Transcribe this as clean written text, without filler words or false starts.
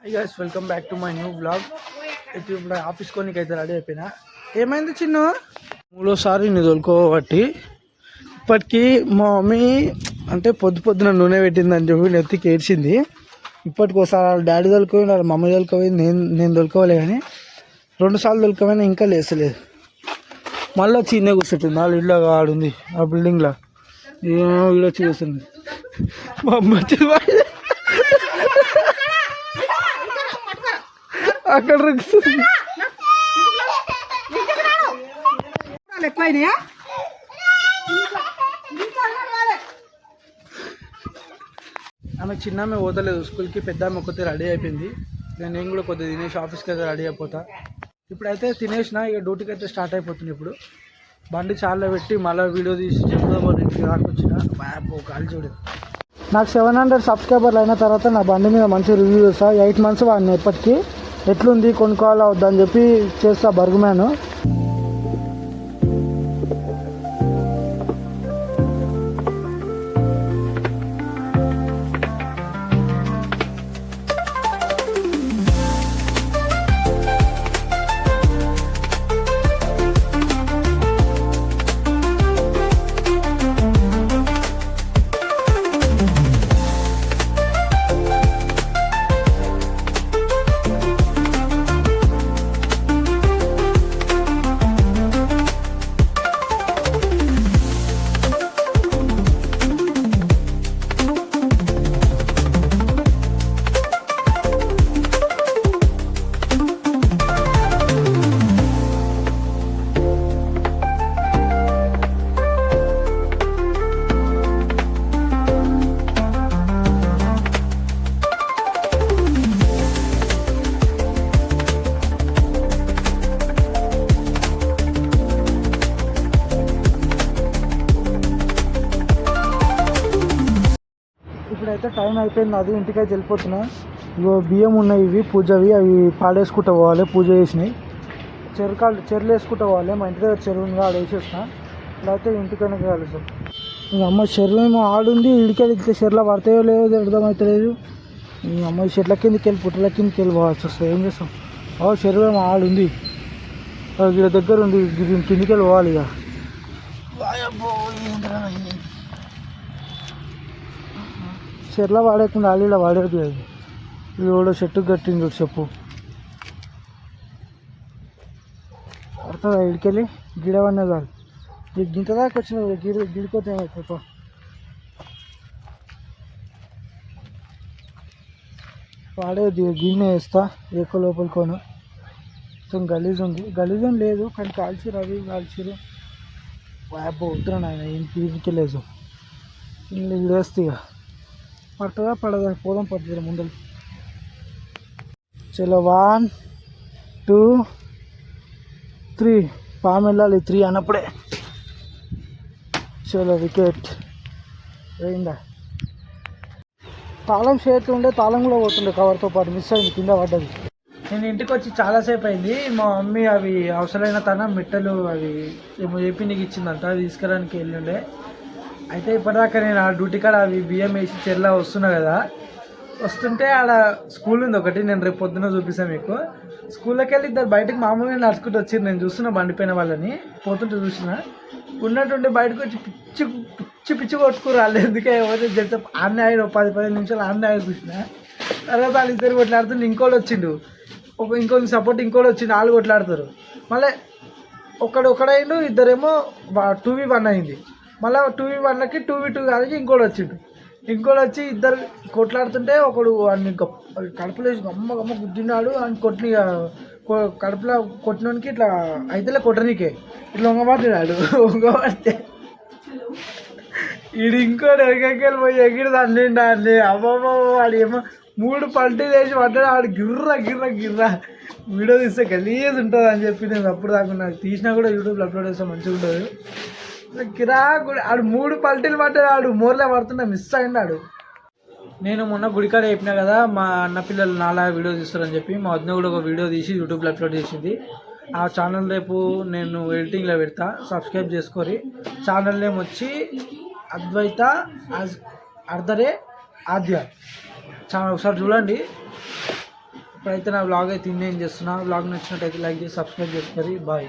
Hi guys, welcome back to my new blog. ఇప్పుడు office కోనికి అయితే ready అయిపోయినా. ఏమైంది చిన్ను? మూడోసారి నీ తోలుకోబట్టి ఇప్పటికీ మా మమ్మీ అంటే పొద్దున నూనె పెట్టిందని చెప్పి నెత్తికి ఏడ్చింది. ఇప్పటికి ఒకసారి వాళ్ళ డాడీ తోలుకోపోయింది, వాళ్ళ మమ్మీ తోలుకోపోయింది, నేను తోలుకోలే. కానీ 2 సార్లు తోలుకోపోయినా ఇంకా లేసలేదు. మళ్ళీ వచ్చి ఇన్నే కూర్చుంటుంది. వాళ్ళ ఇల్లు ఆడుంది ఆ బిల్డింగ్లో. ఏమో వీడొచ్చి కూర్చుంది. మా అమ్మ అక్కడ ఎక్కువైనాయా? ఆమె చిన్న పోతలేదు స్కూల్కి, పెద్ద ఆమె కొద్దిగా రెడీ అయిపోయింది. నేను కూడా కొద్దిగా తినేసి ఆఫీస్కి అయితే రెడీ అయిపోతా. ఇప్పుడైతే తినేసిన, ఇక డ్యూటీకి అయితే స్టార్ట్ అయిపోతుంది. ఇప్పుడు బండి చాలా పెట్టి మళ్ళీ వీడియో తీసి చెప్తాము. ఇంటికి రాకొచ్చిన గాలి చూడు. నాకు 700 సబ్స్క్రైబర్లు అయిన తర్వాత నా బండి మీద మంచి రివ్యూ చేస్తా. 8 months వాడిని ఎప్పటికీ ఎట్లుంది కొనుక్కోవాలా వద్దని చెప్పి చేస్తా బర్గ్మ్యాన్. ఇప్పుడైతే టైం అయిపోయింది, అది ఇంటికైతే వెళ్ళిపోతున్నా. ఇగో బియ్యం ఉన్నాయి, ఇవి పూజవి, అవి పాడేసుకుంటూ పోవాలి. పూజ చేసినాయి చెరువులు వేసుకుంటూ పోవాలి. మా ఇంటి దగ్గర చెరువు ఉంది, ఆడ వేసేసిన. లేకపోతే ఇంటికైనా కలుస్తాం. ఇంక అమ్మ చెరువు ఏమో ఆడుంది, ఇడికెళ్ళి ఇట్లా చెరువులో పడతాయో లేదో అర్థమవుతలేదు. ఈ అమ్మాయి చెట్ల కిందకి వెళ్ళి పుట్టల కిందకి వెళ్ళి పోవాల్సి వస్తుంది. ఏం చేస్తాం? చెరువు ఏమో ఆడుంది, వీళ్ళ దగ్గర ఉంది, కిందికి వెళ్ళి పోవాలి. ఇక చెట్ల వాడేకుండా అల్లీలో వాడేది. అది వీడు చెట్టుకు కట్టింది చెప్పు. పడుతుందా ఇడికెళ్ళి గిడవన్నీ కాదు. గింత దాకా వచ్చిన గిడిపోతే ఏమవుతుంది? వాడేది గిన్నె వేస్తా ఎక్కువ లోపలికోను. కొంచెం గలీజ్ ఉంది, గలీజ్ ఏం లేదు కానీ కాల్చిరు, అవి కాల్చిరు. వద్దురా నాయన ఇంటికి లేదు, ఇల్లు వేస్తే ఇక పడుతుందా పడదా పోదాం. పడుతుంది ముందర. చలో 1 2 3 పాము వెళ్ళాలి. 3 అన్నప్పుడే. చలో వికెట్ వేయిందా. తాళం చేతి ఉండే, తాళం కూడా పోతుండే కవర్తో పాటు. మిస్ అయింది, కింద పడ్డది. నేను ఇంటికి వచ్చి చాలాసేపు అయింది. మా మమ్మీ అవి అవసరమైన తన మిట్టలు అవి ఏమో చెప్పి నీకు ఇచ్చిందంట, అవి తీసుకురానికి వెళ్ళిండే. అయితే ఇప్పటిదాకా నేను ఆ డ్యూటీ కాడ అవి బియ్యం వేసి చెర్లా వస్తున్నా కదా. వస్తుంటే ఆడ స్కూల్ ఉంది ఒకటి, నేను రేపు పొద్దున్న చూపిస్తాను మీకు. స్కూల్లోకి వెళ్ళి ఇద్దరు బయటకు మామూలుగా నడుచుకుంటూ వచ్చారు. నేను చూస్తున్నా బండిపోయిన వాళ్ళని, పోతుంటే చూసిన. ఉన్నట్టుండి బయటకు వచ్చి పిచ్చి పిచ్చి పిచ్చి కొట్టుకుని రాలేదు. ఎందుకే జడితే ఆన్నే ఆయన 10-15 నిమిషాలు ఆన్నే ఆయన చూసిన. తర్వాత వాళ్ళు ఇద్దరు కొట్లాడుతుంటే ఇంకోటి వచ్చిండు, ఇంకొక సపోర్ట్ ఇంకోటి వచ్చిండు, వాళ్ళు కొట్లాడతారు. మళ్ళీ ఒకడైండు, ఇద్దరేమో 2v1 అయింది. మళ్ళీ 2v1కి 2v2 కాదు ఇంకోటి వచ్చిండు. ఇంకోటి వచ్చి ఇద్దరు కొట్లాడుతుంటే ఒకడు అన్ని కడుపులో వేసి గమ్మ గుద్దినాడు. అని కొట్టిన కడుపులో కొట్టినోనికి ఇట్లా అయితేలే కొట్టనీకే ఇట్లా వంగబడ్డాడు. వంగబడితే ఈడు ఇంకోటి ఎగకెళ్ళి పోయి ఎగిరి తండ్రిండి అండి. అమ్మమ్మ వాడు ఏమో 3 పల్టీలు వేసి పడ్డాడు. ఆడు గిర్రా వీడియో తీస్తే గలీజ్ ఉంటుంది అని చెప్పి నేను అప్పుడు దాకా నాకు తీసినా కూడా యూట్యూబ్లో అప్లోడ్ చేస్తే మంచిగా ఉంటుంది. కిరాకు ఆడు 3 పల్టీలు పడ్డాడు. ఆడు మోర్లే పడుతున్నా, మిస్ అయిండాడు. నేను మొన్న గుడికాడ చెప్పినా కదా, మా అన్న పిల్లలు నాలా వీడియో తీస్తారని చెప్పి. మా వదిన కూడా ఒక వీడియో తీసి యూట్యూబ్లో అప్లోడ్ చేసింది. ఆ ఛానల్ రేపు నేను ఎడిటింగ్లో పెడతా, సబ్స్క్రైబ్ చేసుకోరి. ఛానల్ నేమ్ వచ్చి అద్వైత అర్ధరే ఆద్య. ఛానల్ ఒకసారి చూడండి. ఇప్పుడైతే నా వ్లాగ్ అయితే ఇంజాయ్ చేస్తున్నా. వ్లాగ్ నచ్చినట్టయితే లైక్ చేసి సబ్స్క్రైబ్ చేసుకోండి. బాయ్.